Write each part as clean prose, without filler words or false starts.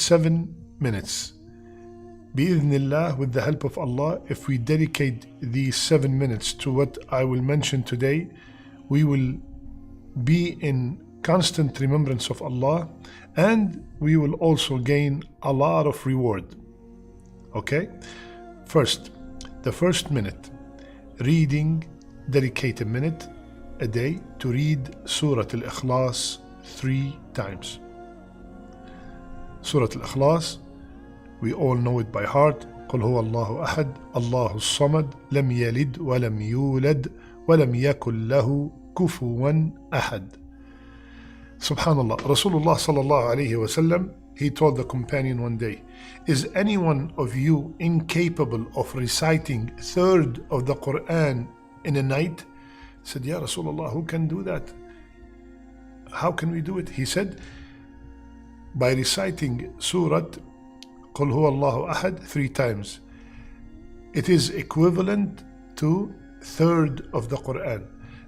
7 minutes. Bi-idhnillah, with the help of Allah, if we dedicate these 7 minutes to what I will mention today, we will be in constant remembrance of Allah, and we will also gain a lot of reward. Okay? First, the first minute, reading, dedicate a minute a day to read Surah Al-Ikhlas 3 times. Surah Al-Ikhlas, we all know it by heart. قل هو الله أحد الله الصمد لم يلد ولم يولد ولم يكن له كفوا أحد. Subhanallah, Rasulullah sallallahu alayhi wa sallam, he told the companion one day, is any one of you incapable of reciting a third of the Quran in a night? He said, Ya Rasulullah, who can do that? How can we do it? He said, by reciting Surah قل هو الله أحد 3 times. It is equivalent to third of the Quran.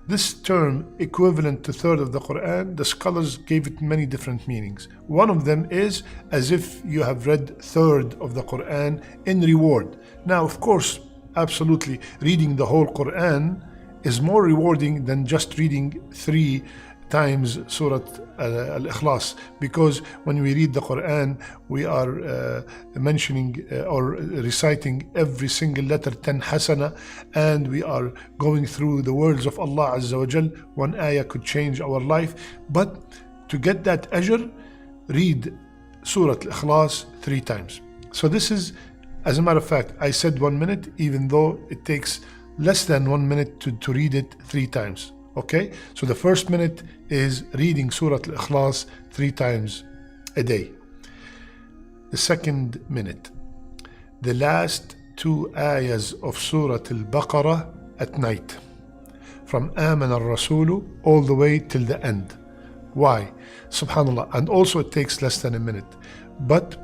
This term, equivalent to third of the Quran, the scholars gave it many different meanings. One of them is as if you have read third of the Quran in reward. Now, of course, absolutely, reading the whole Quran is more rewarding than just reading 3 times Surah Al-Ikhlas, because when we read the Quran, we are mentioning or reciting every single letter 10 hasana, and we are going through the words of Allah Azza wa Jal. One ayah could change our life. But to get that ajr, read Surah Al-Ikhlas 3 times. So this is, as a matter of fact, I said 1 minute, even though it takes less than 1 minute to read it 3 times. Okay, so the first minute is reading Surah Al-Ikhlas 3 times a day. The second minute, the last 2 ayahs of Surah Al-Baqarah at night, from Aman al-Rasulu all the way till the end. Why? Subhanallah. And also it takes less than a minute. But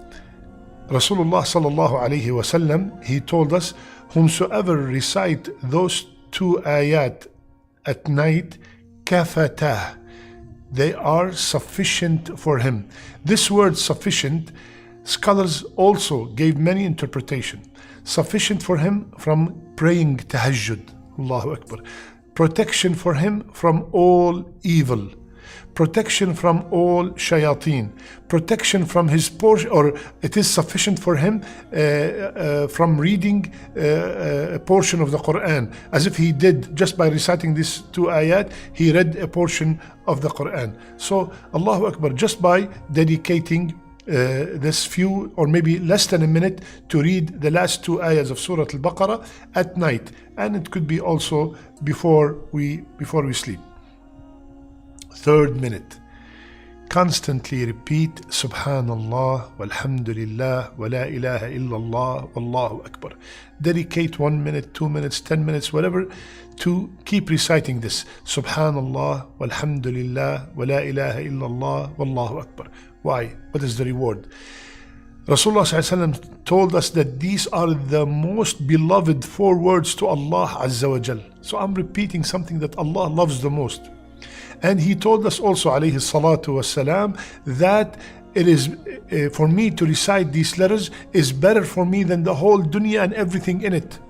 Rasulullah sallallahu alayhi wa sallam, he told us, whomsoever recite those 2 ayat at night, kafatah, they are sufficient for him. This word sufficient, scholars also gave many interpretations. Sufficient for him from praying tahajjud, Allahu Akbar. Protection for him from all evil. Protection from all shayateen, protection from his portion, or it is sufficient for him from reading a portion of the Quran, as if he did just by reciting these 2 ayat, he read a portion of the Quran. So Allahu Akbar, just by dedicating this few or maybe less than a minute to read the last 2 ayahs of Surah Al-Baqarah at night, and it could be also before we sleep. Third minute, constantly repeat Subhanallah, Walhamdulillah, Wa la ilaha illallah, Wallahu Akbar. Dedicate 1 minute, 2 minutes, 10 minutes, whatever, to keep reciting this. Subhanallah, Walhamdulillah, Wa la ilaha illallah, Wallahu Akbar. Why? What is the reward? Rasulullah ﷺ told us that these are the most beloved 4 words to Allah Azza wa Jal. So I'm repeating something that Allah loves the most. And he told us also, alayhi salatu wassalam, that it is for me to recite these letters is better for me than the whole dunya and everything in it.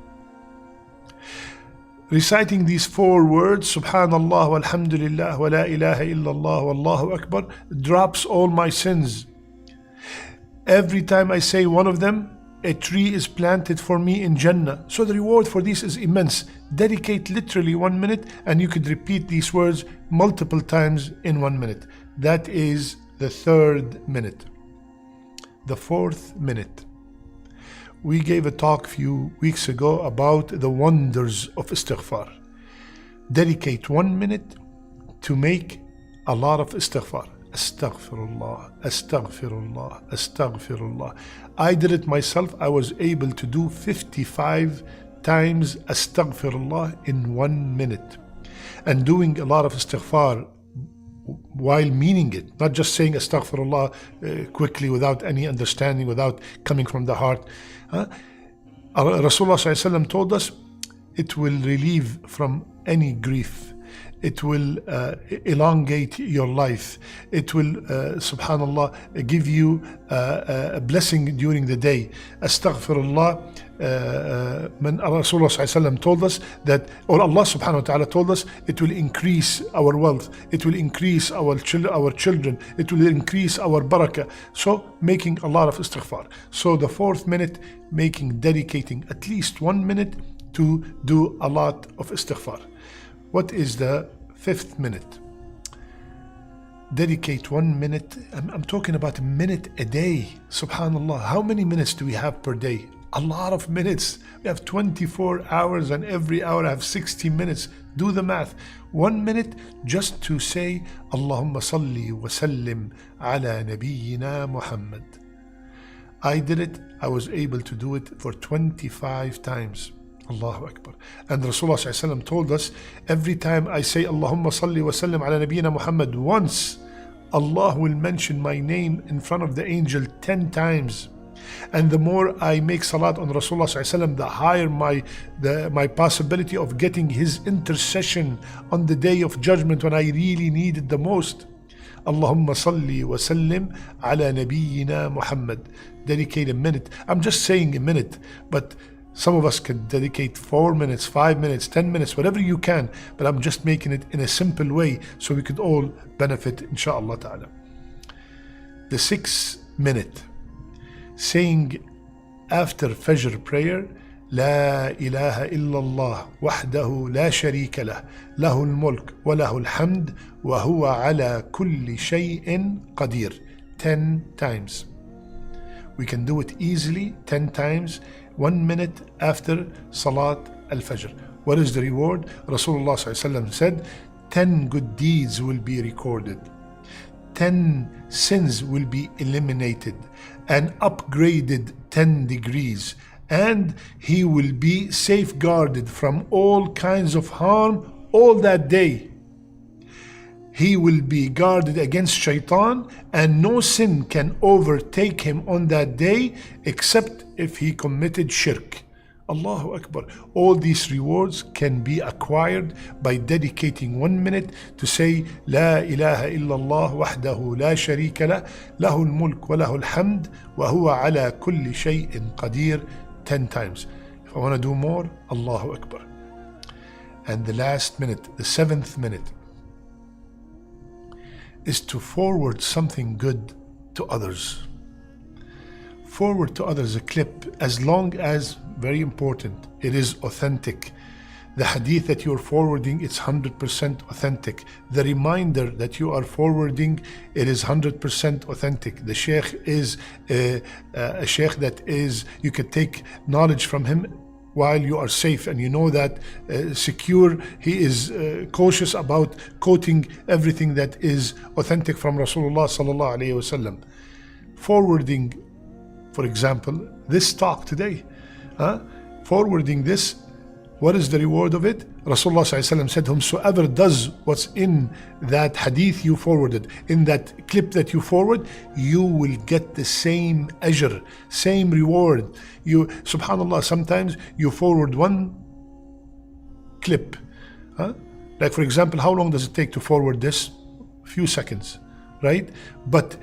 Reciting these 4 words, Subhanallah, Walhamdulillah, Wa la ilaha illallah, Wallahu Akbar, drops all my sins. Every time I say one of them, a tree is planted for me in Jannah. So the reward for this is immense. Dedicate literally 1 minute, and you could repeat these words multiple times in 1 minute. That is the 3rd minute. The 4th minute. We gave a talk a few weeks ago about the wonders of istighfar. Dedicate 1 minute to make a lot of istighfar. Astaghfirullah, Astaghfirullah, Astaghfirullah. I did it myself. I was able to do 55 times Astaghfirullah in 1 minute. And doing a lot of istighfar while meaning it, not just saying Astaghfirullah quickly without any understanding, without coming from the heart. Rasulullah ﷺ told us it will relieve from any grief. It will elongate your life. It will, subhanallah, give you a blessing during the day. Astaghfirullah. Rasulullah told us that, or Allah subhanahu wa ta'ala told us, it will increase our wealth, it will increase our children, it will increase our barakah. So making a lot of istighfar. So the fourth minute, dedicating at least 1 minute to do a lot of istighfar. What is the fifth minute? Dedicate 1 minute. I'm talking about a minute a day. Subhanallah. How many minutes do we have per day? A lot of minutes. We have 24 hours and every hour I have 60 minutes. Do the math. 1 minute just to say Allahumma salli wa sallim ala nabiyyina Muhammad. I did it. I was able to do it for 25 times. Allahu Akbar. And Rasulullah told us, every time I say Allahumma salli wa sallim ala nabiyyina Muhammad once, Allah will mention my name in front of the angel 10 times. And the more I make salat on Rasulullah, the higher my possibility of getting his intercession on the day of judgment when I really need it the most. Allahumma salli wa sallim ala nabiyyina Muhammad. Dedicate a minute. I'm just saying a minute, but some of us can dedicate 4 minutes, 5 minutes, 10 minutes, whatever you can, but I'm just making it in a simple way so we could all benefit, inshaAllah ta'ala. The 6th minute, saying after Fajr prayer, لا إله إلا الله وحده لا شريك له له الملك وله الحمد وهو على كل شيء قدير. 10 times. We can do it easily 10 times, 1 minute after Salat al-Fajr. What is the reward? Rasulullah said, 10 good deeds will be recorded. 10 sins will be eliminated and upgraded 10 degrees. And he will be safeguarded from all kinds of harm all that day. He will be guarded against shaitan, and no sin can overtake him on that day except if he committed shirk. Allahu Akbar. All these rewards can be acquired by dedicating 1 minute to say La ilaha illallah wahdahu la sharika lah lahul mulk wa lahul hamd wa huwa ala kulli shay'in qadir 10 times. If I want to do more, Allahu Akbar. And the last minute, the 7th minute, is to forward something good to others. Forward to others a clip, as long as, very important, it is authentic. The hadith that you're forwarding, it's 100% authentic. The reminder that you are forwarding, it is 100% authentic. The sheikh is a sheikh that is, you can take knowledge from him while you are safe and you know that secure. He is cautious about quoting everything that is authentic from Rasulullah sallallahu alaihi wasallam. Forwarding, for example, this talk today, forwarding this, what is the reward of it? Rasulullah said, whomsoever does what's in that hadith you forwarded, in that clip that you forward, you will get the same ajr, same reward. You, subhanallah, sometimes you forward one clip. Like for example, how long does it take to forward this? A few seconds, right? But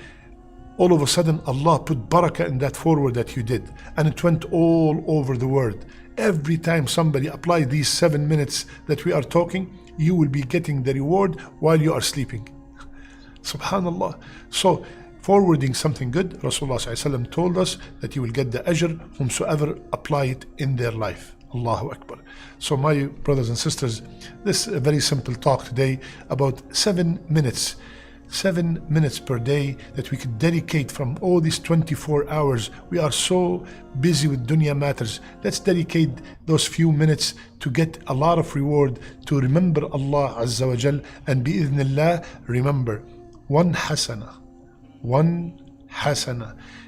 all of a sudden, Allah put barakah in that forward that you did, and it went all over the world. Every time somebody applies these 7 minutes that we are talking, you will be getting the reward while you are sleeping. Subhanallah. So, forwarding something good, Rasulullah told us that you will get the ajr whomsoever apply it in their life. Allahu Akbar. So my brothers and sisters, this is a very simple talk today about 7 minutes. 7 minutes per day that we could dedicate from all these 24 hours. We are so busy with dunya matters. Let's dedicate those few minutes to get a lot of reward, to remember Allah Azza wa Jal, and bi'idhnillah, remember, one hasana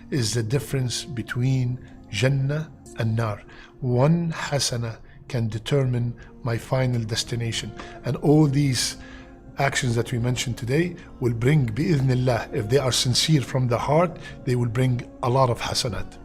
is the difference between Jannah and Nar. One hasana can determine my final destination. And all these actions that we mentioned today will bring, bi'idhnillah, if they are sincere from the heart, they will bring a lot of hasanat.